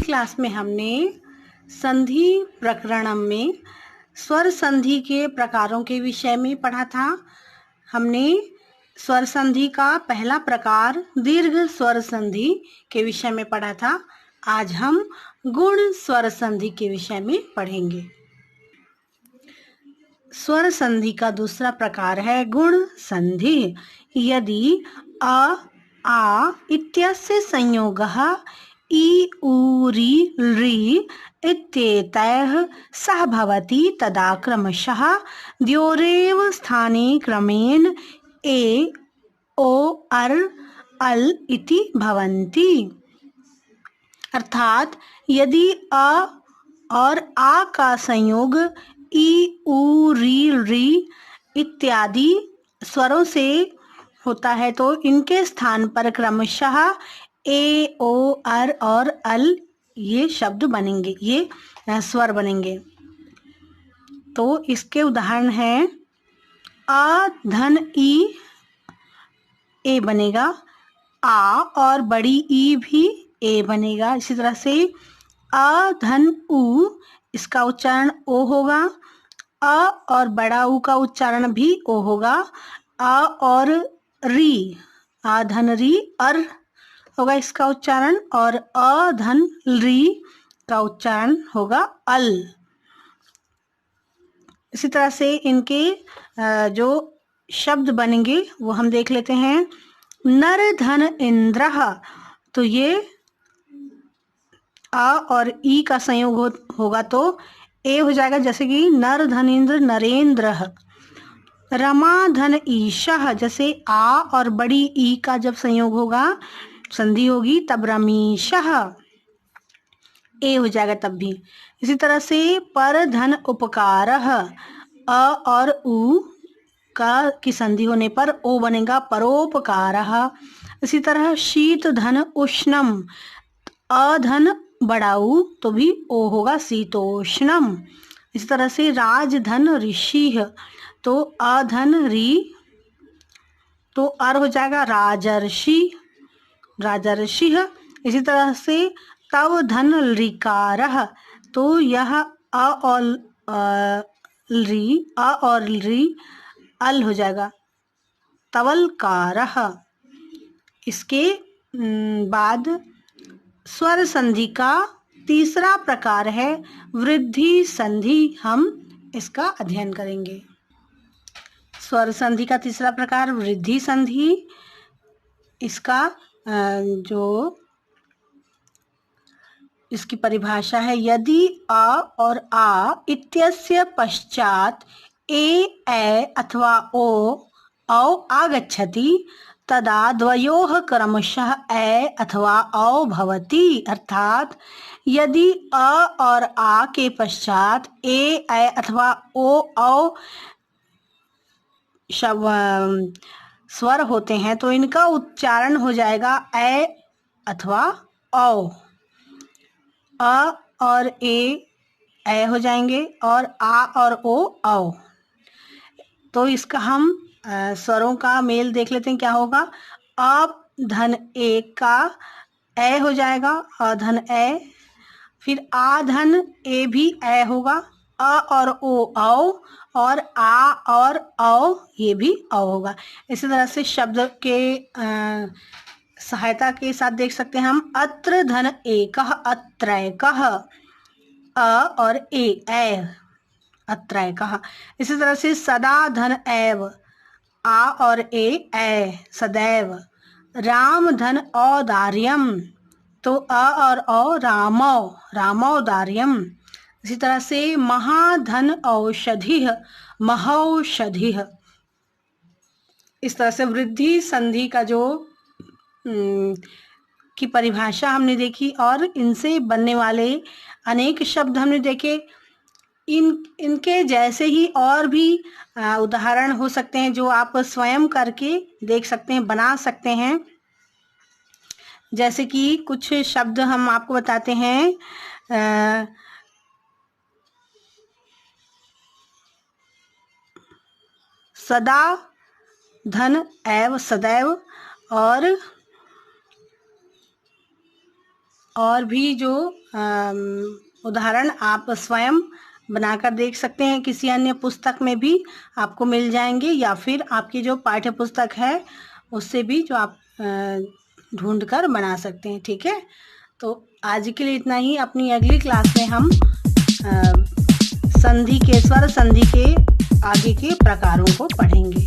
Class में हमने संधि प्रकरणम में स्वर संधि के प्रकारों के विषय में पढ़ा था। हमने स्वर संधि का पहला प्रकार दीर्घ स्वर संधि के विषय में पढ़ा था। आज हम गुण स्वर संधि के विषय में पढ़ेंगे। स्वर संधि का दूसरा प्रकार है गुण संधि। यदि अ आ इत्यस्य संयोगः इ उ रि ऋ इत्येतैः सह भवति तदा क्रमशः द्योरेव स्थाने क्रमेण ए ओ अर अल इति भवन्ति। अर्थात यदि अ और आ का संयोग इ उ रि ऋ इत्यादि स्वरों से होता है तो इनके स्थान पर क्रमशः ए ओ अर और अल ये शब्द बनेंगे, ये स्वर बनेंगे। तो इसके उदाहरण हैं अ धन ई ए बनेगा, आ और बड़ी ई भी ए बनेगा। इसी तरह से अ धन उ इसका उच्चारण ओ होगा, अ और बड़ा उ का उच्चारण भी ओ होगा। अ और री, आ धन री अर होगा इसका उच्चारण, और अ धन री का उच्चारण होगा अल। इसी तरह से इनके जो शब्द बनेंगे वो हम देख लेते हैं। नर धन इंद्रः, तो ये अ और ई का संयोग होगा तो ए हो जाएगा, जैसे कि नर धन इंद्र नरेंद्र। रमा धन ईशः, जैसे आ और बड़ी ई का जब संयोग होगा, संधि होगी, तब रमीशः ए हो जाएगा तब भी। इसी तरह से पर धन उपकारः, अ और उ का की संधि होने पर ओ बनेगा परोपकारः। इसी तरह शीत धन उष्णम, अ धन बड़ा उ तो भी ओ होगा शीतोष्णम। इसी तरह से राज धन ऋषि, तो अ धन री तो अर हो जाएगा राजर्षि, राजर्षिः। इसी तरह से तव धन ऋकारः, तो यह अ और री अल हो जाएगा तवलकारः। इसके बाद स्वर संधि का तीसरा प्रकार है वृद्धि संधि। हम इसका अध्ययन करेंगे। स्वर संधि का तीसरा प्रकार वृद्धि संधि। इसका जो इसकी परिभाषा है, यदि अ और आ इत्यस्य पश्चात ए अथवा ओ औ आगच्छति तदा द्वयोः क्रमशः ए अथवा औ भवति। अर्थात यदि अ और आ के पश्चात ए अथवा ओ औ स्वर होते हैं तो इनका उच्चारण हो जाएगा ए अथवा औ। अ और ए हो जाएंगे और आ और ओ औ। तो इसका हम स्वरों का मेल देख लेते हैं क्या होगा। अ धन ए का ए हो जाएगा, अ धन ए, फिर आ धन ए भी ए होगा, अ और ओ औ, और आ और औ ये भी औ होगा। इसी तरह से शब्द के सहायता के साथ देख सकते हैं हम। अत्र धन एकः अत्रैकः, अ और ए अत्रैकः। इसी तरह से सदा धन एव, आ और ए सदैव। राम धन औदार्यम, तो अ और औ रामौ, रामौदार्यम। इसी तरह से महाधन औषधिः, महौषधिः। इस तरह से वृद्धि संधि का जो की परिभाषा हमने देखी और इनसे बनने वाले अनेक शब्द हमने देखे। इनके जैसे ही और भी उदाहरण हो सकते हैं जो आप स्वयं करके देख सकते हैं, बना सकते हैं। जैसे कि कुछ शब्द हम आपको बताते हैं। सदा धन एव सदैव, और और भी जो उदाहरण आप स्वयं बनाकर देख सकते हैं, किसी अन्य पुस्तक में भी आपको मिल जाएंगे, या फिर आपकी जो पाठ्य पुस्तक है उससे भी जो आप ढूंढ कर बना सकते हैं। ठीक है, तो आज के लिए इतना ही। अपनी अगली क्लास में हम संधि के स्वर संधि के आगे के प्रकारों को पढ़ेंगे।